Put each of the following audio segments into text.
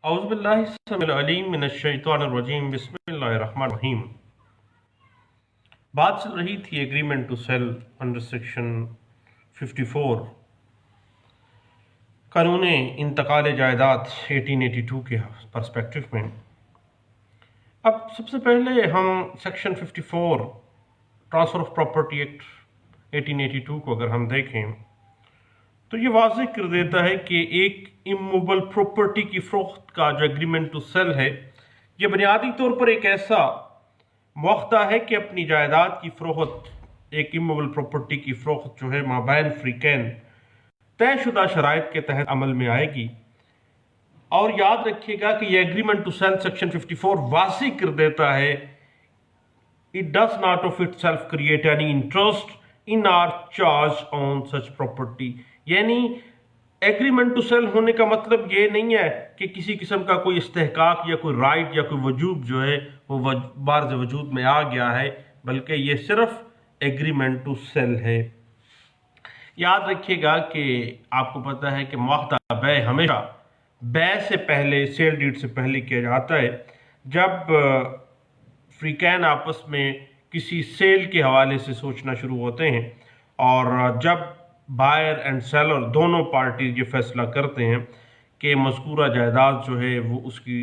اعوذ باللہ السمیع العلیم من الشیطان الرجیم بسم اللہ الرحمن الرحیم۔ بات چل رہی تھی agreement to sale under section 54 قانون انتقال جائیداد 1882 کے پرسپیکٹو میں۔ اب سب سے پہلے ہم section 54 transfer of property act 1882 کو اگر ہم دیکھیں تو یہ واضح کر دیتا ہے کہ ایک اموویبل پراپرٹی کی فروخت کا جو ایگریمنٹ ٹو سیل ہے یہ بنیادی طور پر ایک ایسا معاہدہ ہے کہ اپنی جائیداد کی فروخت، ایک اموویبل پراپرٹی کی فروخت جو ہے مابین فریقین طے شدہ شرائط کے تحت عمل میں آئے گی۔ اور یاد رکھیے گا کہ یہ ایگریمنٹ ٹو سیل سیکشن 54 واضح کر دیتا ہے it does not of itself create any interest in or charge on such property، یعنی ایگریمنٹ ٹو سیل ہونے کا مطلب یہ نہیں ہے کہ کسی قسم کا کوئی استحقاق یا کوئی رائٹ یا کوئی وجوب جو ہے وہ بارز وجود میں آ گیا ہے، بلکہ یہ صرف ایگریمنٹ ٹو سیل ہے۔ یاد رکھیے گا کہ آپ کو پتہ ہے کہ معاہدہ بے ہمیشہ بے سے پہلے، سیل ڈیڈ سے پہلے کیا جاتا ہے جب فریقین آپس میں کسی سیل کے حوالے سے سوچنا شروع ہوتے ہیں، اور جب بائر اینڈ سیلر دونوں پارٹیز یہ فیصلہ کرتے ہیں کہ مذکورہ جائیداد جو ہے وہ اس کی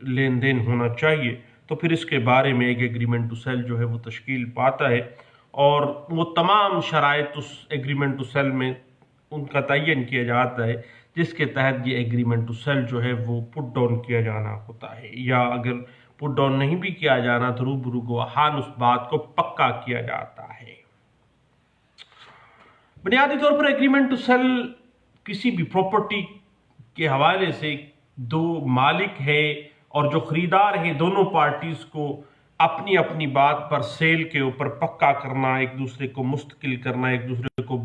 لین دین ہونا چاہیے، تو پھر اس کے بارے میں ایک ایگریمنٹ ٹو سیل جو ہے وہ تشکیل پاتا ہے، اور وہ تمام شرائط اس ایگریمنٹ ٹو سیل میں ان کا تعین کیا جاتا ہے جس کے تحت یہ ایگریمنٹ ٹو سیل جو ہے وہ پٹ ڈاؤن کیا جانا ہوتا ہے، یا اگر پٹ ڈاؤن نہیں بھی کیا جانا تو روبرو گواہان اس بات کو پکا کیا جاتا ہے۔ بنیادی طور پر ایگریمنٹ ٹو سیل کسی بھی پراپرٹی کے حوالے سے دو مالک ہے اور جو خریدار ہیں دونوں پارٹیز کو اپنی اپنی بات پر سیل کے اوپر پکا کرنا، ایک دوسرے کو مستقل کرنا، ایک دوسرے کو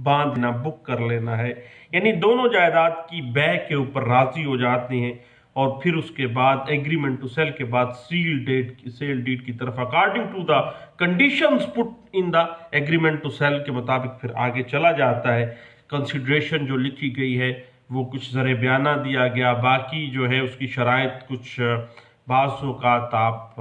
باندھنا، بک کر لینا ہے، یعنی دونوں جائیداد کی بے کے اوپر راضی ہو جاتے ہیں، اور پھر اس کے بعد ایگریمنٹ ٹو سیل کے بعد سیل ڈیڈ کی طرف according to the conditions put in the agreement to sale کے مطابق پھر آگے چلا جاتا ہے۔ کنسیڈریشن جو لکھی گئی ہے وہ کچھ زر بیانہ دیا گیا، باقی جو ہے اس کی شرائط کچھ بعض اوقات آپ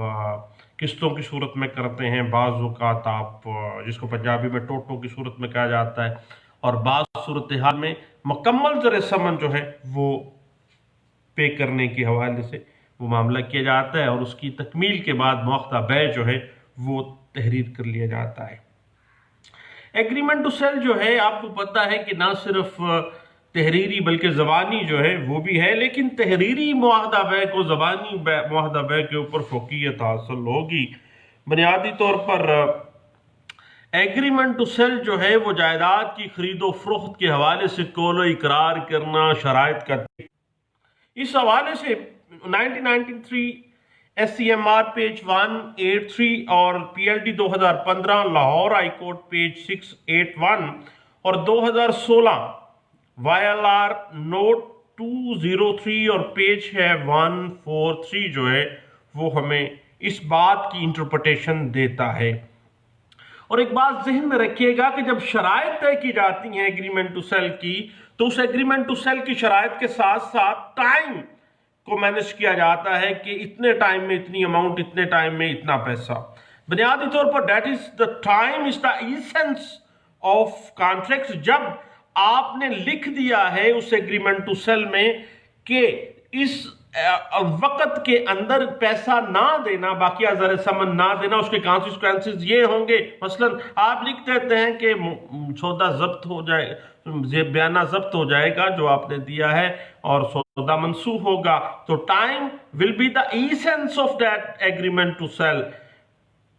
قسطوں کی صورت میں کرتے ہیں، بعض اوقات آپ جس کو پنجابی میں ٹوٹوں کی صورت میں کہا جاتا ہے، اور بعض صورتحال میں مکمل زر ثمن جو ہے وہ پے کرنے کے حوالے سے وہ معاملہ کیا جاتا ہے، اور اس کی تکمیل کے بعد معاہدہ بے جو ہے وہ تحریر کر لیا جاتا ہے۔ ایگریمنٹ ٹو سیل جو ہے آپ کو پتہ ہے کہ نہ صرف تحریری بلکہ زبانی جو ہے وہ بھی ہے، لیکن تحریری معاہدہ بے کو زبانی معاہدہ بے کے اوپر فوقیت حاصل ہوگی۔ بنیادی طور پر ایگریمنٹ ٹو سیل جو ہے وہ جائیداد کی خرید و فروخت کے حوالے سے قول و اقرار کرنا، شرائط کا اس حوالے سے 1993 S C M R page 183 اور P L D 2015 Lahore high court page 681 اور 2016 وائی ایل آر نوٹ 203 اور پیج ہے 143 جو ہے وہ ہمیں اس بات کی انٹرپریٹیشن دیتا ہے۔ اور ایک بات ذہن میں رکھیے گا کہ جب شرائط طے کی جاتی ہیں ایگریمنٹ ٹو سیل کی، تو اس ایگریمنٹ ٹو سیل کی شرائط کے ساتھ ساتھ ٹائم کو مینج کیا جاتا ہے کہ اتنے ٹائم میں اتنی اماؤنٹ، اتنے ٹائم میں اتنا پیسہ۔ بنیادی طور پر that is the time is the essence of contract. جب آپ نے لکھ دیا ہے اس ایگریمنٹ ٹو سیل میں کہ اس وقت کے اندر پیسہ نہ دینا، باقی زر ثمن نہ دینا، اس کے کانسیکوینسز یہ ہوں گے۔ مثلا آپ لکھ دیتے ہیں کہ سودا ضبط ہو جائے، بیانہ ضبط ہو جائے گا جو آپ نے دیا ہے، اور سودا منسوخ ہوگا، تو time will be the essence of that agreement to sell.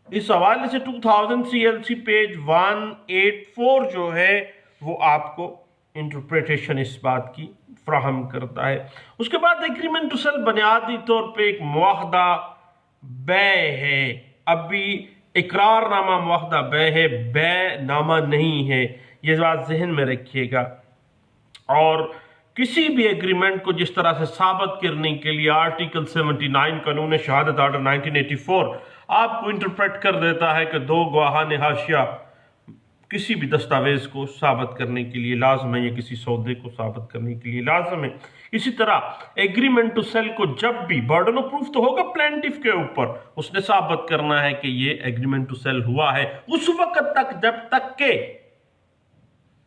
اس حوالے سے 2000 سی ایل سی پیج 184 جو ہے وہ آپ کو انٹرپریٹیشن اس بات کی فراہم کرتا ہے۔ اس کے بعد ایگریمنٹ ٹو سیل بنیادی طور پہ ایک معاہدہ بے ہے، اب بھی اقرار نامہ معاہدہ بے ہے، بے نامہ نہیں ہے، یہ بات ذہن میں رکھیے گا۔ اور کسی بھی ایگریمنٹ کو جس طرح سے ثابت کرنے کے لیے آرٹیکل 79 قانون شہادت آرڈر 1984 آپ کو انٹرپریٹ کر دیتا ہے کہ دو گواہان حاشیہ کسی بھی دستاویز کو ثابت کرنے کے لیے لازم ہے یا کسی سودے کو ثابت کرنے کے لیے لازم ہے۔ اسی طرح ایگریمنٹ ٹو سیل کو جب بھی برڈن آف پروف تو ہوگا پلینٹف کے اوپر، اس نے ثابت کرنا ہے کہ یہ ایگریمنٹ ٹو سیل ہوا ہے اس وقت تک جب تک کہ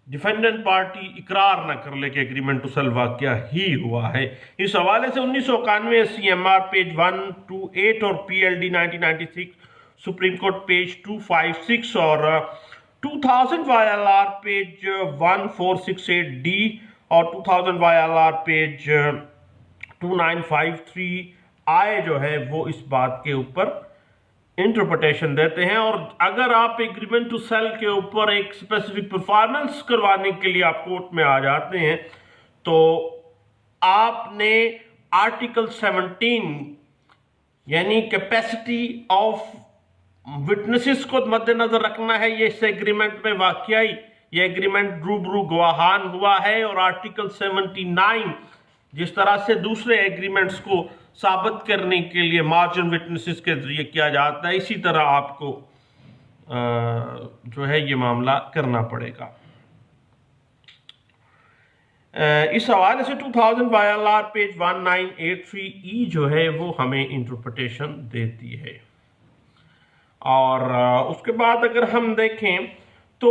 ڈیفینڈنٹ پارٹی اقرار نہ کر لے کہ ایگریمنٹ ٹو سیل واقعہ ہی ہوا ہے۔ اس حوالے سے 1991 CMR پیج 128 اور PLD 1996 سپریم کورٹ پیج 256 اور 2000 YLR پیج 1468D اور 2000 YLR پیج 2953 آئے جو ہے وہ اس بات کے اوپر انٹرپریٹیشن دیتے ہیں۔ اور اگر آپ ایگریمنٹ ٹو سیل کے اوپر ایک اسپیسیفک پرفارمنس کروانے کے لیے آپ کورٹ میں آ جاتے ہیں تو آپ نے آرٹیکل 17 یعنی کیپیسٹی آف وٹنسز کو مد نظر رکھنا ہے۔ یہ اس ایگریمنٹ میں واقعی یہ ایگریمنٹ روبرو گواہان ہوا ہے، اور آرٹیکل 79 جس طرح سے دوسرے ایگریمنٹس کو ثابت کرنے کے لیے مارجن وٹنسز کے ذریعے کیا جاتا ہے، اسی طرح آپ کو جو ہے یہ معاملہ کرنا پڑے گا۔ اس حوالے سے 2000 YLR پیج 1983E جو ہے وہ ہمیں انٹرپریٹیشن دیتی ہے۔ اور اس کے بعد اگر ہم دیکھیں تو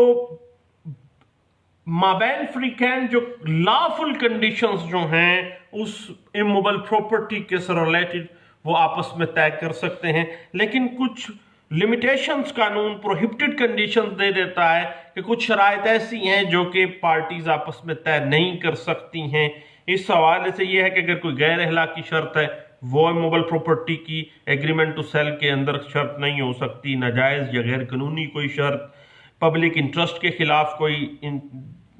مابین فریقین جو لافل کنڈیشنز جو ہیں اس اموبل پراپرٹی کے سے ریلیٹڈ وہ آپس میں طے کر سکتے ہیں، لیکن کچھ لمیٹیشنز قانون پروہیبٹڈ کنڈیشنز دے دیتا ہے کہ کچھ شرائط ایسی ہیں جو کہ پارٹیز آپس میں طے نہیں کر سکتی ہیں۔ اس حوالے سے یہ ہے کہ اگر کوئی غیر اخلاقی شرط ہے وہ اموبل پراپرٹی کی ایگریمنٹ ٹو سیل کے اندر شرط نہیں ہو سکتی، ناجائز یا غیر قانونی کوئی شرط، پبلک انٹرسٹ کے خلاف کوئی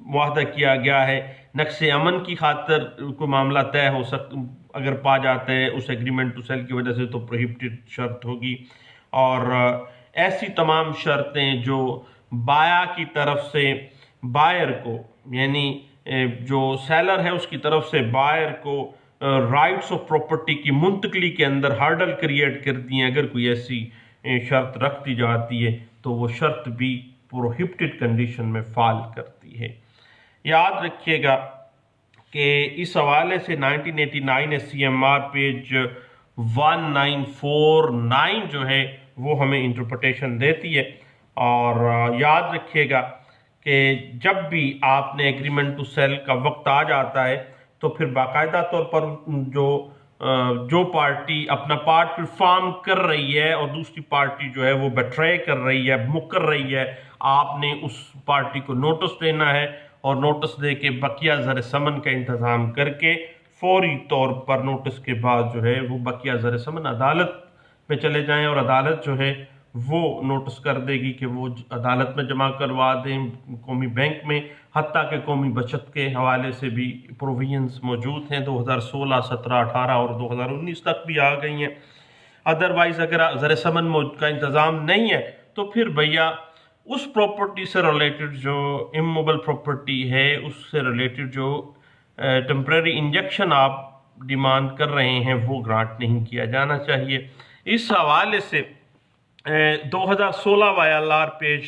معاہدہ کیا گیا ہے، نقص امن کی خاطر کوئی معاملہ طے ہو اگر پا جاتا ہے اس ایگریمنٹ ٹو سیل کی وجہ سے تو پروہیبٹڈ شرط ہوگی۔ اور ایسی تمام شرطیں جو بایا کی طرف سے بائر کو یعنی جو سیلر ہے اس کی طرف سے بائر کو رائٹس آف پراپرٹی کی منتقلی کے اندر ہارڈل کریٹ کر دی ہیں، اگر کوئی ایسی شرط رکھ دی جاتی ہے تو وہ شرط بھی پروہیبٹڈ کنڈیشن میں فال کرتی ہے۔ یاد رکھیے گا کہ اس حوالے سے 1989 CMR پیج 1949 جو ہے وہ ہمیں انٹرپریٹیشن دیتی ہے۔ اور یاد رکھیے گا کہ جب بھی آپ نے ایگریمنٹ ٹو سیل کا وقت آ جاتا ہے تو پھر باقاعدہ طور پر جو پارٹی اپنا پارٹ پرفارم کر رہی ہے اور دوسری پارٹی جو ہے وہ بیٹرے کر رہی ہے، مکر رہی ہے، آپ نے اس پارٹی کو نوٹس دینا ہے، اور نوٹس دے کے بقیہ زر ثمن کا انتظام کر کے فوری طور پر نوٹس کے بعد جو ہے وہ بقیہ زر ثمن عدالت میں چلے جائیں، اور عدالت جو ہے وہ نوٹس کر دے گی کہ وہ عدالت میں جمع کروا دیں، قومی بینک میں، حتیٰ کہ قومی بچت کے حوالے سے بھی پروویژنز موجود ہیں 2016، 17، 18 اور 2019 تک بھی آ گئی ہیں۔ ادروائز اگر زر ثمن کا انتظام نہیں ہے تو پھر بھیا اس پراپرٹی سے ریلیٹڈ جو اموبل پراپرٹی ہے اس سے ریلیٹڈ جو ٹیمپریری انجیکشن آپ ڈیمانڈ کر رہے ہیں وہ گرانٹ نہیں کیا جانا چاہیے۔ اس حوالے سے 2016 YLR پیج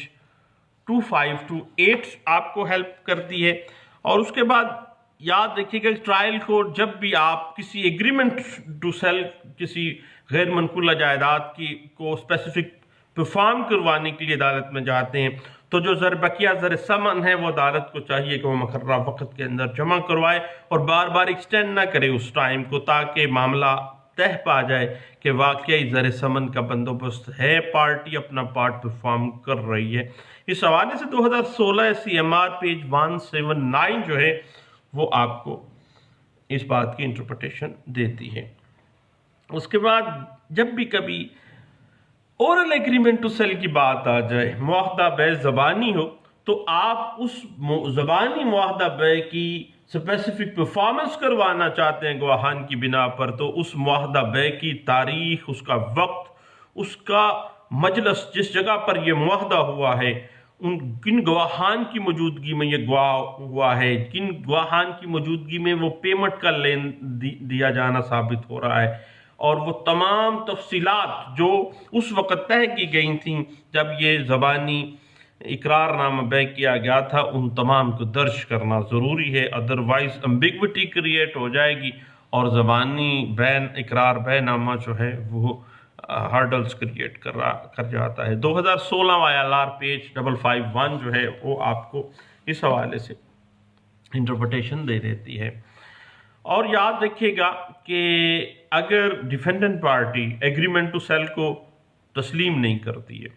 2528 آپ کو ہیلپ کرتی ہے۔ اور اس کے بعد یاد رکھیے کہ ٹرائل کورٹ جب بھی آپ کسی ایگریمنٹ ٹو سیل کسی غیر منقولہ جائیداد کی کو اسپیسیفک پرفارم کروانے کے لیے عدالت میں جاتے ہیں تو جو بقیہ زر ثمن ہے وہ عدالت کو چاہیے کہ وہ مقررہ وقت کے اندر جمع کروائے اور بار بار ایکسٹینڈ نہ کرے اس ٹائم کو، تاکہ معاملہ طے پا جائے کہ واقعی زر ثمن کا بندوبست ہے، پارٹی اپنا پارٹ پرفارم کر رہی ہے۔ اس حوالے سے 2016 CMR پیج 179 جو ہے وہ آپ کو اس بات کی انٹرپریٹیشن دیتی ہے۔ اس کے بعد جب بھی کبھی اورل ایگریمنٹ ٹو سیل کی بات آ جائے، معاہدہ بے زبانی ہو، تو آپ اس زبانی معاہدہ بے کی اسپیسیفک پرفارمنس کروانا چاہتے ہیں گواہان کی بنا پر، تو اس معاہدہ بے کی تاریخ، اس کا وقت، اس کا مجلس جس جگہ پر یہ معاہدہ ہوا ہے، کن گواہان کی موجودگی میں یہ گواہ ہوا ہے، کن گواہان کی موجودگی میں وہ پیمنٹ کا لین دیا جانا ثابت ہو رہا ہے، اور وہ تمام تفصیلات جو اس وقت طے کی گئی تھیں جب یہ زبانی اقرار نامہ بے کیا گیا تھا ان تمام کو درج کرنا ضروری ہے، ادروائز امبیگوٹی کریٹ ہو جائے گی اور زبانی بین اقرار بے نامہ جو ہے وہ ہارڈلز کریٹ کر جاتا ہے۔ 2016 ILR پیج 551 جو ہے وہ آپ کو اس حوالے سے انٹرپریٹیشن دے دیتی ہے۔ اور یاد رکھیے گا کہ اگر defendant party agreement to sale کو تسلیم نہیں کرتی ہے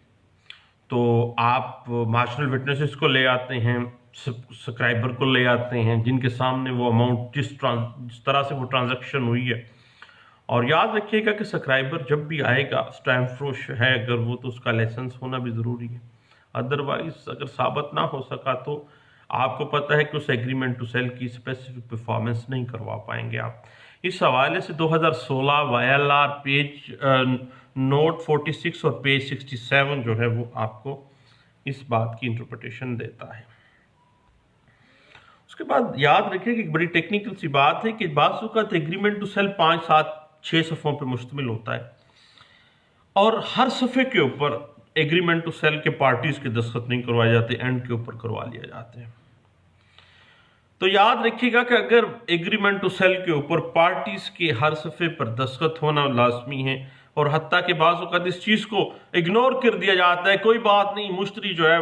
تو آپ مارشنل وٹنسز کو لے آتے ہیں، سبسکرائبر کو لے آتے ہیں جن کے سامنے وہ اماؤنٹ جس طرح سے وہ ٹرانزیکشن ہوئی ہے، اور یاد رکھیے گا کہ سبسکرائبر جب بھی آئے گا اسٹیمپ فروش ہے اگر وہ تو اس کا لائسنس ہونا بھی ضروری ہے، ادروائز اگر ثابت نہ ہو سکا تو آپ کو پتہ ہے کہ اس ایگریمنٹ ٹو سیل کی اسپیسیفک پرفارمنس نہیں کروا پائیں گے آپ۔ اس حوالے سے 2016 YLR پیج نوٹ 46 اور پیج 67 جو ہے وہ آپ کو اس بات کی انٹرپریٹیشن دیتا ہے۔ اس کے بعد یاد رکھیں کہ ایک بڑی ٹیکنیکل سی بات ہے کہ بعض اوقات ایگریمنٹ ٹو سیل 5 7 6 صفحوں پہ مشتمل ہوتا ہے اور ہر صفحے کے اوپر ایگریمنٹ ٹو سیل کے پارٹیز کے دستخط نہیں کروائے جاتے، اینڈ کے اوپر کروا لیا جاتے ہیں۔ تو یاد رکھیے گا کہ اگر ایگریمنٹ ٹو سیل کے اوپر پارٹیز کے ہر صفحے پر دستخط ہونا لازمی ہے، اور حتیٰ کہ بعض اوقات اس چیز کو اگنور کر دیا جاتا ہے، کوئی بات نہیں، مشتری جو ہے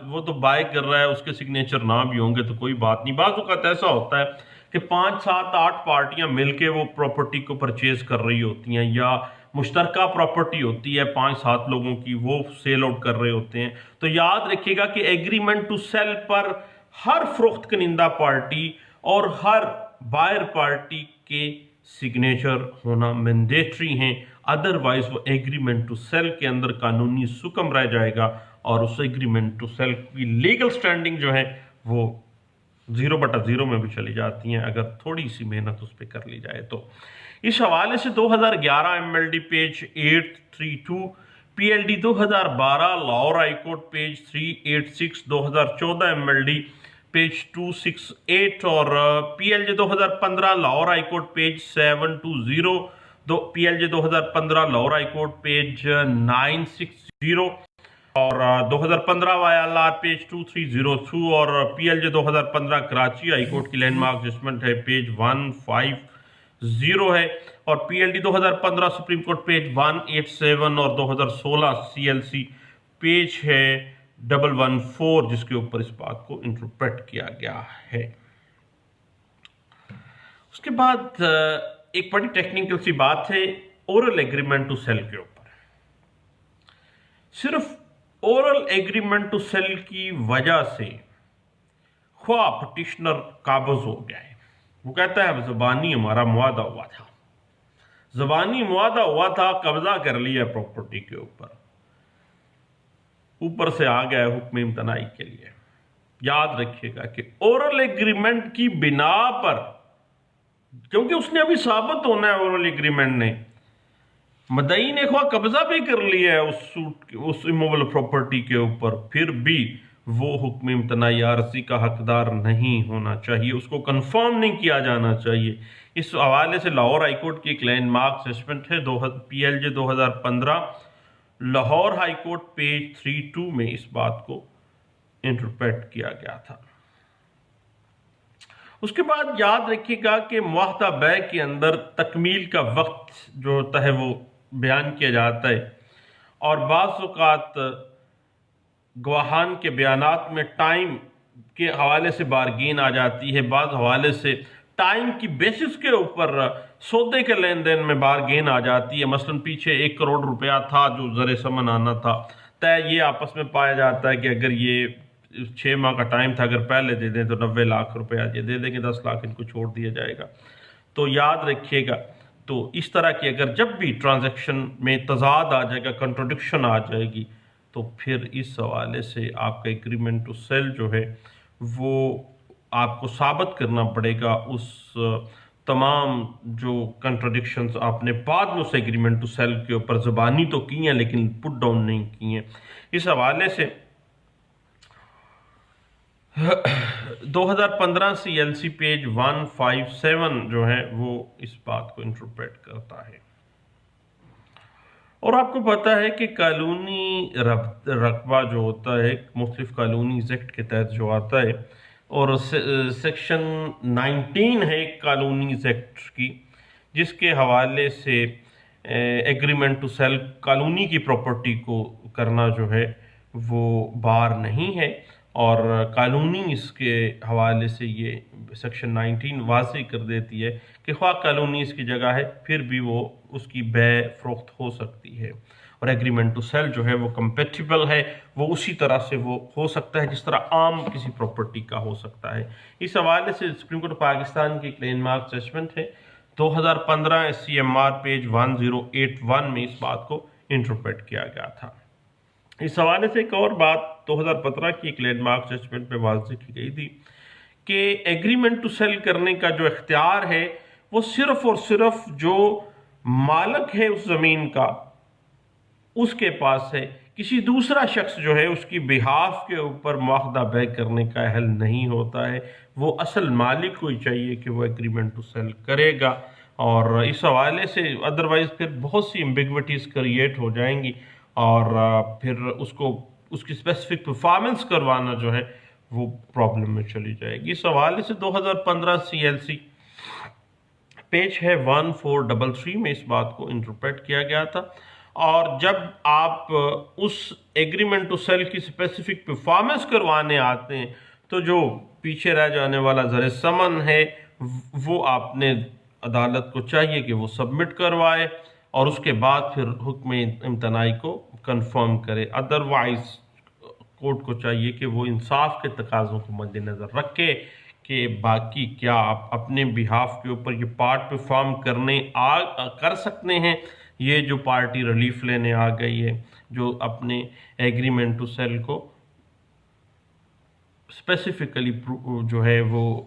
وہ تو بائی کر رہا ہے، اس کے سگنیچر نہ بھی ہوں گے تو کوئی بات نہیں۔ بعض اوقات ایسا ہوتا ہے کہ 5 7 8 پارٹیاں مل کے وہ پراپرٹی کو پرچیز کر رہی ہوتی ہیں، یا مشترکہ پراپرٹی ہوتی ہے 5 7 لوگوں کی، وہ سیل آؤٹ کر رہے ہوتے ہیں۔ تو یاد رکھیے گا کہ ایگریمنٹ ٹو سیل پر ہر فروخت کنندہ پارٹی اور ہر بائر پارٹی کے سگنیچر ہونا مینڈیٹری ہیں، ادروائز وہ ایگریمنٹ ٹو سیل کے اندر قانونی سکم رہ جائے گا اور اس ایگریمنٹ ٹو سیل کی لیگل سٹینڈنگ جو ہے وہ 0/0 میں بھی چلی جاتی ہیں اگر تھوڑی سی محنت اس پہ کر لی جائے تو۔ اس حوالے سے 2011 MLD page 832، PLD 2012 Lahore high court page 386، 2014 MLD page 268 اور PLJ 2015 Lahore high court page 720، PLJ 2015 Lahore high court page 960 اور 2015 YLR پیج 2302 اور PLJ 2015 کراچی ہائی کورٹ کی لینڈ مارک ججمنٹ ہے پیج 150 ہے، اور PLD 2015 سپریم کورٹ پیج 187 اور 2016 CLC پیج ہے 114 جس کے اوپر اس بات کو انٹرپریٹ کیا گیا ہے۔ اس کے بعد ایک بڑی ٹیکنیکل سی بات ہے اورل ایگریمنٹ ٹو سیل کے اوپر۔ صرف اورل ایگریمنٹ ٹو سیل کی وجہ سے خواہ پٹیشنر قابض ہو گیا ہے، وہ کہتا ہے زبانی ہمارا معاہدہ ہوا تھا، زبانی معاہدہ ہوا تھا، قبضہ کر لیا پراپرٹی کے اوپر سے آ گیا حکم امتناعی کے لیے۔ یاد رکھیے گا کہ اورل ایگریمنٹ کی بنا پر، کیونکہ اس نے ابھی ثابت ہونا ہے اورل ایگریمنٹ نے، مدعی نے خواہ قبضہ بھی کر لیا ہے اس ایموبل پراپرٹی کے اوپر، پھر بھی وہ حکم امتناعی عارضی کا حقدار نہیں ہونا چاہیے، اس کو کنفرم نہیں کیا جانا چاہیے۔ اس حوالے سے لاہور ہائی کورٹ کی ایک لینڈ مارک ججمنٹ ہے PLJ 2015 Lahore high court page 32 میں اس بات کو انٹرپریٹ کیا گیا تھا۔ اس کے بعد یاد رکھیے گا کہ معاہدہ بیع کے اندر تکمیل کا وقت جو ہوتا ہے وہ بیان کیا جاتا ہے، اور بعض اوقات گواہان کے بیانات میں ٹائم کے حوالے سے بارگین آ جاتی ہے، بعض حوالے سے ٹائم کی بیسس کے اوپر سودے کے لین دین میں بارگین آ جاتی ہے۔ مثلا پیچھے 1 کروڑ روپیہ تھا جو زر ثمن آنا تھا، طے یہ آپس میں پایا جاتا ہے کہ اگر یہ 6 ماہ کا ٹائم تھا، اگر پہلے دے دیں تو 90 لاکھ روپیہ یہ دے دیں گے، 10 لاکھ ان کو چھوڑ دیا جائے گا۔ تو یاد رکھیے گا، تو اس طرح کی اگر جب بھی ٹرانزیکشن میں تضاد آ جائے گا، کنٹروڈکشن آ جائے گی، تو پھر اس حوالے سے آپ کا ایگریمنٹ ٹو سیل جو ہے وہ آپ کو ثابت کرنا پڑے گا، اس تمام جو کنٹرڈکشنز آپ نے بعد میں اس ایگریمنٹ ٹو سیل کے اوپر زبانی تو کی ہیں لیکن پٹ ڈاؤن نہیں کی ہیں۔ اس حوالے سے 2015 CLC پیج 157 جو ہے وہ اس بات کو انٹرپریٹ کرتا ہے۔ اور آپ کو پتہ ہے کہ قانونی رقبہ جو ہوتا ہے مختلف قانونی ایکٹ کے تحت جو آتا ہے، اور سیکشن 19 ہے ایک قانونی ایکٹ کی، جس کے حوالے سے ایگریمنٹ ٹو سیل قانونی کی پراپرٹی کو کرنا جو ہے وہ بار نہیں ہے، اور قانونی اس کے حوالے سے یہ سیکشن 19 واضح کر دیتی ہے کہ خواہ قانونی اس کی جگہ ہے پھر بھی وہ اس کی بے فروخت ہو سکتی ہے، اور ایگریمنٹ ٹو سیل جو ہے وہ کمپیٹیبل ہے، وہ اسی طرح سے وہ ہو سکتا ہے جس طرح عام کسی پراپرٹی کا ہو سکتا ہے۔ اس حوالے سے سپریم کورٹ پاکستان کی ایک لینڈ مارک ججمنٹ ہے 2015 SCMR پیج 1081 میں اس بات کو انٹرپریٹ کیا گیا تھا۔ اس حوالے سے ایک اور بات 2015 کی ایک لینڈ مارک ججمنٹ میں واضح کی گئی تھی کہ ایگریمنٹ ٹو سیل کرنے کا جو اختیار ہے وہ صرف اور صرف جو مالک ہے اس زمین کا اس کے پاس ہے، کسی دوسرا شخص جو ہے اس کی بہاف کے اوپر معاہدہ بے کرنے کا اہل نہیں ہوتا ہے، وہ اصل مالک کو ہی چاہیے کہ وہ ایگریمنٹ ٹو سیل کرے گا، اور اس حوالے سے ادروائز پھر بہت سی ایمبیگوٹیز کریٹ ہو جائیں گی، اور پھر اس کی اسپیسیفک پرفارمنس کروانا جو ہے وہ پرابلم میں چلی جائے گی۔ اس حوالے سے 2015 CLC پیج ہے 1433 میں اس بات کو انٹرپریٹ کیا گیا تھا، اور جب آپ اس ایگریمنٹ ٹو سیل کی اسپیسیفک پرفارمنس کروانے آتے ہیں تو جو پیچھے رہ جانے والا زر ثمن ہے وہ آپ نے عدالت کو چاہیے کہ وہ سبمٹ کروائے، اور اس کے بعد پھر حکم امتناعی کو کنفرم کرے، ادروائز کورٹ کو چاہیے کہ وہ انصاف کے تقاضوں کو مد نظر رکھے کہ باقی کیا آپ اپنے بہاف کے اوپر یہ پارٹ پرفارم کر سکتے ہیں، یہ جو پارٹی ریلیف لینے آ گئی ہے جو اپنے ایگریمنٹ ٹو سیل کو اسپیسیفکلی جو ہے وہ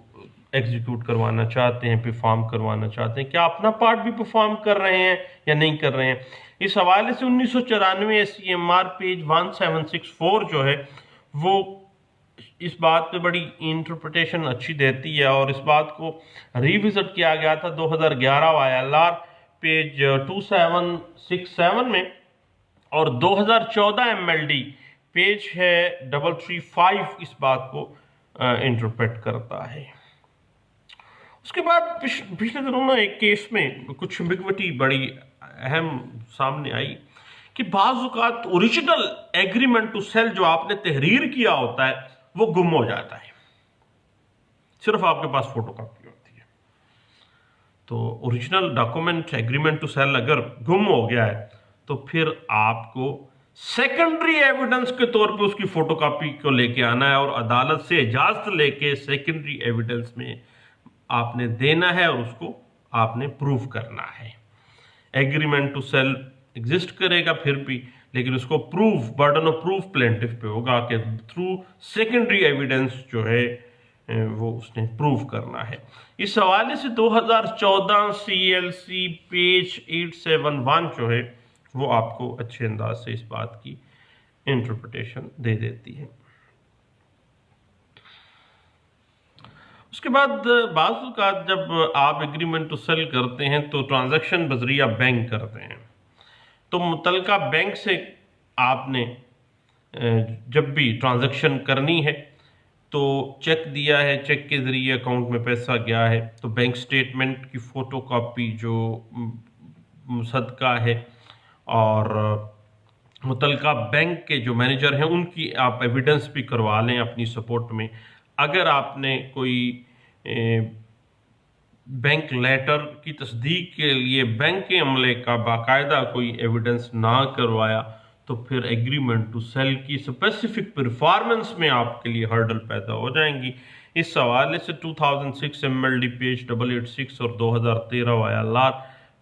ایگزیکیوٹ کروانا چاہتے ہیں، پرفارم کروانا چاہتے ہیں، کیا اپنا پارٹ بھی پرفارم کر رہے ہیں یا نہیں کر رہے ہیں۔ اس حوالے سے 1994 SCMR پیج 1764 جو ہے وہ اس بات پہ بڑی انٹرپریٹیشن اچھی دیتی ہے، اور اس بات کو ریوزٹ کیا گیا تھا 2011 ILR پیج 2767 میں، اور 2014 MLD پیج ہے 335 اس بات کو انٹرپریٹ کرتا ہے۔ اس کے بعد پچھلے دنوں میں ایک کیس میں کچھ ایمبیگوٹی بڑی اہم سامنے آئی کہ بعض اوقات اوریجنل ایگریمنٹ ٹو سیل جو آپ نے تحریر کیا ہوتا ہے وہ گم ہو جاتا ہے، صرف آپ کے پاس فوٹو کاپی ہوتی ہے۔ تو original document agreement to sale اگر گم ہو گیا ہے تو پھر آپ کو سیکنڈری ایویڈنس کے طور پہ اس کی فوٹو کاپی کو لے کے آنا ہے، اور عدالت سے اجازت لے کے سیکنڈری ایویڈنس میں آپ نے دینا ہے، اور اس کو آپ نے پروف کرنا ہے۔ ایگریمنٹ ٹو سیل ایگزسٹ کرے گا پھر بھی، لیکن اس کو برڈن آف پروف پلینٹف پہ ہوگا کہ تھرو سیکنڈری ایویڈنس جو ہے وہ اس نے پروف کرنا ہے۔ اس حوالے سے 2014 CLC پیج 871 جو ہے وہ آپ کو اچھے انداز سے اس بات کی انٹرپریٹیشن دے دیتی ہے۔ اس کے بعد بعض اوقات جب آپ ایگریمنٹ ٹو سیل کرتے ہیں تو ٹرانزیکشن بذریعہ بینک کرتے ہیں، تو متعلقہ بینک سے آپ نے جب بھی ٹرانزیکشن کرنی ہے تو چیک دیا ہے، چیک کے ذریعے اکاؤنٹ میں پیسہ گیا ہے تو بینک سٹیٹمنٹ کی فوٹو کاپی جو مصدقہ ہے اور متعلقہ بینک کے جو مینیجر ہیں ان کی آپ ایویڈنس بھی کروا لیں اپنی سپورٹ میں۔ اگر آپ نے کوئی بینک لیٹر کی تصدیق کے لیے بینک کے عملے کا باقاعدہ کوئی ایویڈنس نہ کروایا تو پھر ایگریمنٹ ٹو سیل کی اسپیسیفک پرفارمنس میں آپ کے لیے ہرڈل پیدا ہو جائیں گی۔ اس حوالے سے 2006 MLD پیج 886 اور 2013 ILR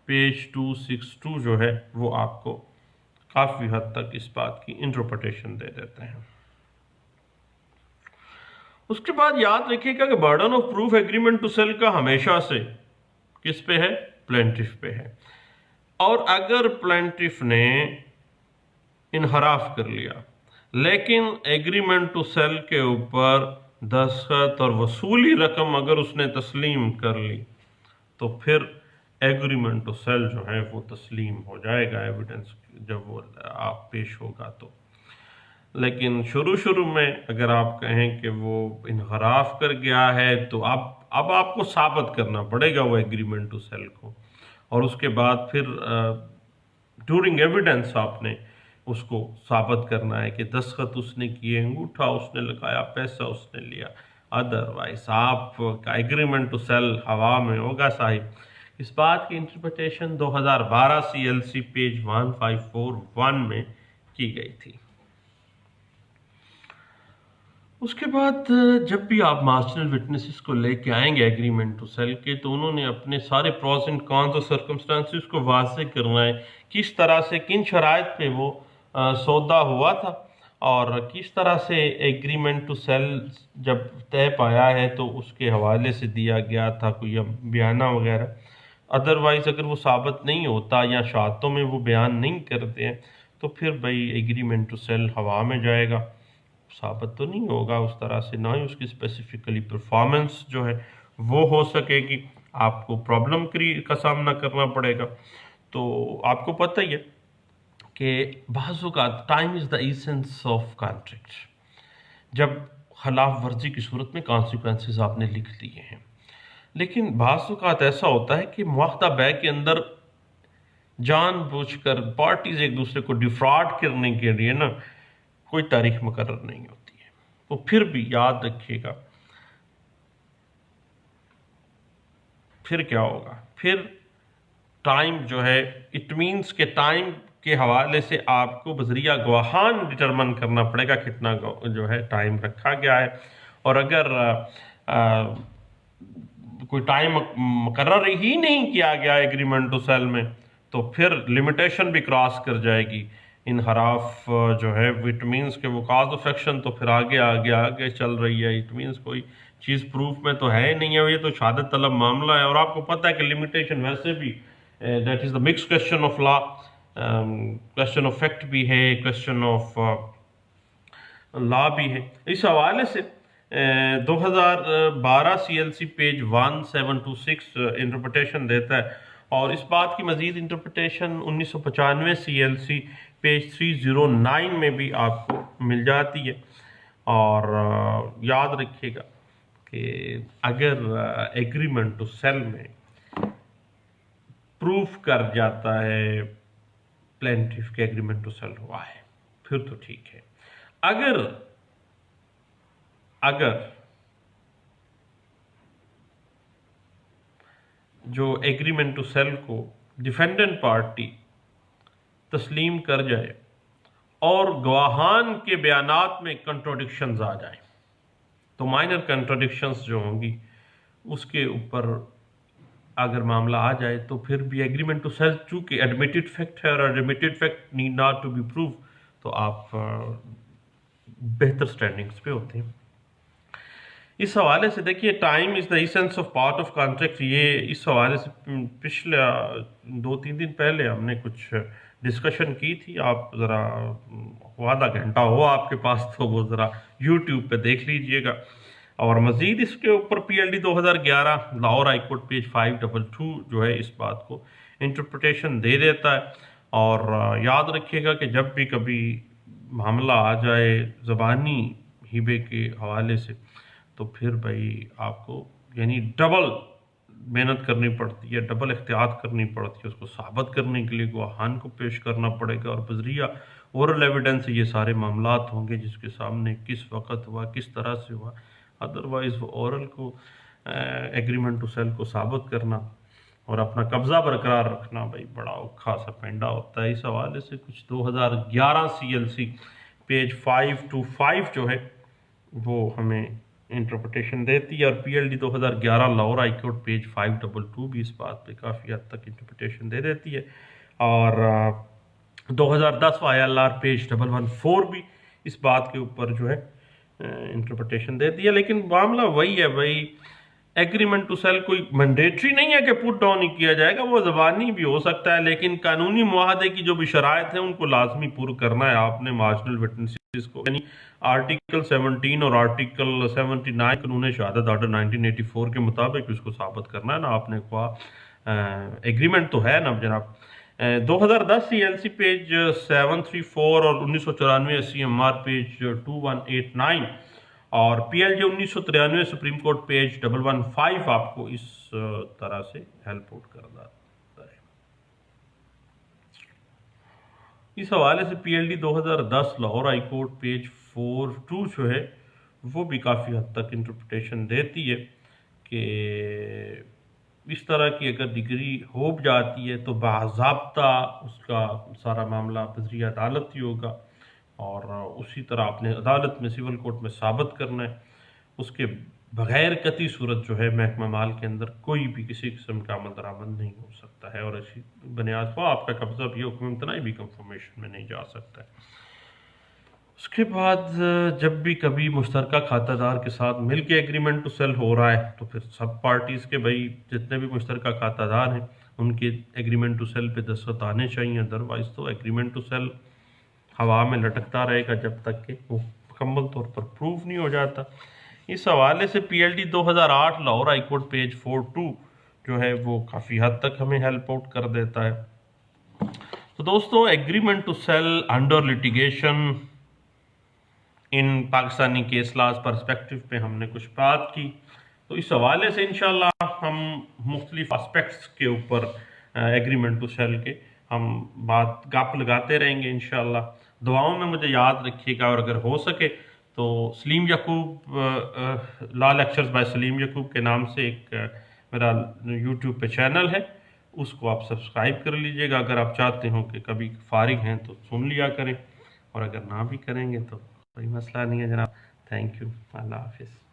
پیج 262 جو ہے وہ آپ کو کافی حد تک اس بات کی انٹرپریٹیشن دے دیتے ہیں۔ اس کے بعد یاد رکھیے گا کہ burden of proof agreement to sale کا ہمیشہ سے کس پہ ہے؟ پلینٹف پہ ہے، اور اگر پلینٹف نے انحراف کر لیا لیکن ایگریمنٹ ٹو سیل کے اوپر دستخط اور وصولی رقم اگر اس نے تسلیم کر لی تو پھر ایگریمنٹ ٹو سیل جو ہے وہ تسلیم ہو جائے گا ایویڈنس جب وہ آپ پیش ہوگا تو. لیکن شروع میں اگر آپ کہیں کہ وہ انحراف کر گیا ہے تو اب آپ کو ثابت کرنا پڑے گا وہ ایگریمنٹ ٹو سیل کو، اور اس کے بعد پھر ڈورنگ ایویڈنس آپ نے اس کو ثابت کرنا ہے کہ دستخط اس نے کیے، انگوٹھا اس نے لگایا، پیسہ اس نے لیا. ادروائز آپ کا ایگریمنٹ ٹو سیل ہوا میں ہوگا صاحب. اس بات کی انٹرپریٹیشن 2012 CLC پیج 1541 میں کی گئی تھی. اس کے بعد جب بھی آپ مارجنل وٹنسز کو لے کے آئیں گے ایگریمنٹ ٹو سیل کے، تو انہوں نے اپنے سارے پروز اینڈ کانز اور سرکمسٹانسز کو واضح کرنا ہے، کس طرح سے کن شرائط پہ وہ سودا ہوا تھا، اور کس طرح سے ایگریمنٹ ٹو سیل جب طے پایا ہے تو اس کے حوالے سے دیا گیا تھا کوئی بیانہ وغیرہ. ادروائز اگر وہ ثابت نہیں ہوتا یا شہادتوں میں وہ بیان نہیں کرتے ہیں تو پھر بھائی ایگریمنٹ ٹو سیل ہوا میں جائے گا، ثابت تو نہیں ہوگا اس طرح سے، نہ ہی اس کی اسپیسیفکلی پرفارمنس جو ہے وہ ہو سکے گی، آپ کو پرابلم کا سامنا کرنا پڑے گا. تو آپ کو پتہ ہی ہے کہ بعض اوقات time is the essence of contract. جب خلاف ورزی کی صورت میں کانسیکوینسز آپ نے لکھ لیے ہیں، لیکن بعض اوقات ایسا ہوتا ہے کہ معاہدہ بے کے اندر جان بوجھ کر پارٹیز ایک دوسرے کو ڈیفراڈ کرنے کے لیے نا کوئی تاریخ مقرر نہیں ہوتی ہے. تو پھر بھی یاد رکھیے گا، پھر کیا ہوگا، پھر ٹائم جو ہے اٹ مینس کہ ٹائم کے حوالے سے آپ کو بذریعہ گواہان ڈٹرمن کرنا پڑے گا کتنا جو ہے ٹائم رکھا گیا ہے. اور اگر کوئی ٹائم مقرر ہی نہیں کیا گیا ایگریمنٹ ٹو سیل میں تو پھر لمیٹیشن بھی کراس کر جائے گی. انحراف جو ہے اٹ مینس کہ وہ کاز آف ایکشن تو پھر آگے چل رہی ہے، اٹ مینس کوئی چیز پروف میں تو ہے نہیں ہے، یہ تو شہادت طلب معاملہ ہے. اور آپ کو پتہ ہے کہ لمیٹیشن ویسے بھی that is the mix question of law, question of fact بھی ہے، کویسچن آف لا بھی ہے. اس حوالے سے 2012 CLC پیج 1726 انٹرپریٹیشن دیتا ہے، اور اس بات کی مزید انٹرپریٹیشن 1995 CLC پیج 309 میں بھی آپ کو مل جاتی ہے. اور یاد رکھیے گا کہ اگر ایگریمنٹ ٹو سیل میں پروف کر جاتا ہے پلینٹیف کے ایگریمنٹ ٹو سیل ہوا ہے پھر تو ٹھیک ہے. اگر جو ایگریمنٹ ٹو سیل کو ڈیفینڈنٹ پارٹی تسلیم کر جائے اور گواہان کے بیانات میں کنٹراڈکشنز آ جائیں تو مائنر کنٹراڈکشنز جو ہوں گی اس کے اوپر اگر معاملہ آ جائے تو پھر بھی ایگریمنٹ ٹو سیل چونکہ ایڈمیٹڈ فیکٹ ہے، اور admitted fact need not to be proof, تو آپ بہتر سٹینڈنگز پہ ہوتے ہیں. اس حوالے سے دیکھیے time is the essence of part of contract, یہ اس حوالے سے پچھلے 2-3 دن پہلے ہم نے کچھ ڈسکشن کی تھی. آپ ذرا آدھا گھنٹہ ہو آپ کے پاس تو وہ ذرا یوٹیوب پہ دیکھ لیجئے گا. اور مزید اس کے اوپر PLD 2011 Lahore high court page 522 جو ہے اس بات کو انٹرپریٹیشن دے دیتا ہے. اور یاد رکھیے گا کہ جب بھی کبھی معاملہ آ جائے زبانی ہیبے کے حوالے سے تو پھر بھائی آپ کو یعنی ڈبل محنت کرنی پڑتی ہے، ڈبل احتیاط کرنی پڑتی ہے. اس کو ثابت کرنے کے لیے گواہان کو پیش کرنا پڑے گا، اور بذریعہ اورل ایویڈنس سے یہ سارے معاملات ہوں گے جس کے سامنے کس وقت ہوا، کس طرح سے ہوا. ادروائز وہ اورل کو ایگریمنٹ ٹو سیل کو ثابت کرنا اور اپنا قبضہ برقرار رکھنا بھائی بڑا اوکھا سا پینڈا ہوتا ہے. اس حوالے سے کچھ 2011 CLC پیج 525 جو ہے وہ ہمیں انٹرپریٹیشن دیتی ہے، اور PLD 2011 Lahore high court page 522 بھی اس بات پہ کافی حد تک انٹرپریٹیشن دے دیتی ہے. اور 2010 ILR پیج 114 بھی اس بات کے اوپر جو ہے انٹرپریٹیشن دیتی ہے. لیکن معاملہ وہی ہے بھائی، ایگریمنٹ ٹو سیل کوئی مینڈیٹری نہیں ہے کہ پٹ ڈاؤن ہی کیا جائے گا، وہ زبانی بھی ہو سکتا ہے، لیکن قانونی معاہدے کی جو بھی شرائط ہیں ان کو لازمی پورا کرنا ہے آپ نے مارجنل وٹنسز کو. یعنی آرٹیکل 17 اور آرٹیکل 79 قانون شہادت آرڈر 1984 کے مطابق اس کو ثابت کرنا ہے نا آپ نے. خواہ ایگریمنٹ تو ہے نا جناب. 2010 CLC پیج 734 اور 1994 CMR پیج 2189 اور PLJ 1993 سپریم کورٹ پیج 115 آپ کو اس طرح سے ہیلپ آؤٹ کرتا ہے. اس حوالے سے PLD 2010 Lahore high court page 42 جو ہے وہ بھی کافی حد تک انٹرپریٹیشن دیتی ہے کہ اس طرح کی اگر ڈگری ہو جاتی ہے تو باضابطہ اس کا سارا معاملہ بذریعہ عدالت ہی ہوگا اور اسی طرح اپنے عدالت میں سول کورٹ میں ثابت کرنا ہے. اس کے بغیر قطعی صورت جو ہے محکمہ مال کے اندر کوئی بھی کسی قسم کا عمل درآمد نہیں ہو سکتا ہے اور اسی بنیاد پر آپ کا قبضہ بھی حکم امتناعی بھی کنفرمیشن میں نہیں جا سکتا ہے. اس کے بعد جب بھی کبھی مشترکہ کھاتہ دار کے ساتھ مل کے ایگریمنٹ ٹو سیل ہو رہا ہے تو پھر سب پارٹیز کے بھائی جتنے بھی مشترکہ کھاتہ دار ہیں ان کے ایگریمنٹ ٹو سیل پہ دستخط آنے چاہیے. ادروائز تو ایگریمنٹ ٹو سیل ہوا میں لٹکتا رہے گا جب تک کہ وہ مکمل طور پر پروف نہیں ہو جاتا. اس حوالے سے PLD 2008 Lahore high court page 42 جو ہے وہ کافی حد تک ہمیں ہیلپ آؤٹ کر دیتا ہے. تو دوستو agreement to sale under litigation in Pakistani case laws perspective پہ ہم نے کچھ بات کی. تو اس حوالے سے انشاءاللہ ہم مختلف اسپیکٹس کے اوپر ایگریمنٹ ٹو سیل کے ہم بات گپ لگاتے رہیں گے انشاءاللہ. دعاؤں میں مجھے یاد رکھیے گا اور اگر ہو سکے تو سلیم یعقوب لا لیکچرز بائی سلیم یعقوب کے نام سے ایک میرا یوٹیوب پہ چینل ہے اس کو آپ سبسکرائب کر لیجئے گا. اگر آپ چاہتے ہوں کہ کبھی فارغ ہیں تو سن لیا کریں اور اگر نہ بھی کریں گے تو کوئی مسئلہ نہیں ہے جناب. Thank you. اللہ حافظ.